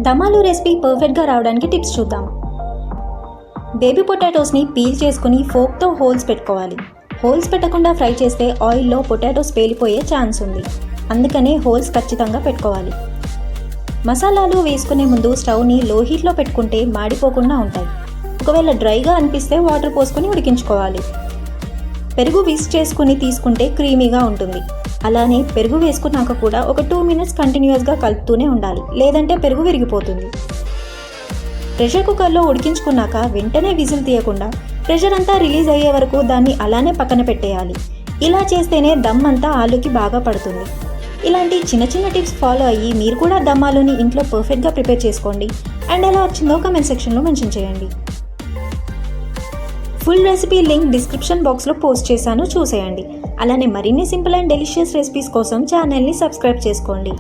దమ్ ఆలు రెసిపీ పర్ఫెక్ట్గా రావడానికి టిప్స్ చూద్దాం. బేబీ పొటాటోస్ని పీల్ చేసుకుని ఫోక్తో హోల్స్ పెట్టుకోవాలి. హోల్స్ పెట్టకుండా ఫ్రై చేస్తే ఆయిల్లో పొటాటోస్ పేలిపోయే ఛాన్స్ ఉంది. అందుకనే హోల్స్ ఖచ్చితంగా పెట్టుకోవాలి. మసాలాలు వేసుకునే ముందు స్టవ్ని లో హీట్లో పెట్టుకుంటే మాడిపోకుండా ఉంటాయి. ఒకవేళ డ్రైగా అనిపిస్తే వాటర్ పోసుకొని ఉడికించుకోవాలి. పెరుగు విస్క్ చేసుకుని తీసుకుంటే క్రీమీగా ఉంటుంది. అలానే పెరుగు వేసుకున్నాక కూడా ఒక 2 మినిట్స్ కంటిన్యూస్గా కలుపుతూనే ఉండాలి, లేదంటే పెరుగు విరిగిపోతుంది. ప్రెషర్ కుక్కర్లో ఉడికించుకున్నాక వెంటనే విజిల్ తీయకుండా ప్రెషర్ అంతా రిలీజ్ అయ్యే వరకు దాన్ని అలానే పక్కన పెట్టేయాలి. ఇలా చేస్తేనే దమ్ అంతా ఆలుకి బాగా పడుతుంది. ఇలాంటి చిన్న చిన్న టిప్స్ ఫాలో అయ్యి మీరు కూడా దమ్ ఆలుని ఇంట్లో పర్ఫెక్ట్గా ప్రిపేర్ చేసుకోండి. అండ్ ఎలా వచ్చిందో కమెంట్ సెక్షన్లో మెన్షన్ చేయండి. ఫుల్ రెసిపీ లింక్ డిస్క్రిప్షన్ బాక్స్లో పోస్ట్ చేశాను, చూసేయండి. అలానే మరిన్ని సింపుల్ అండ్ డెలిషియస్ రెసిపీస్ కోసం ఛానల్ని సబ్స్క్రైబ్ చేసుకోండి.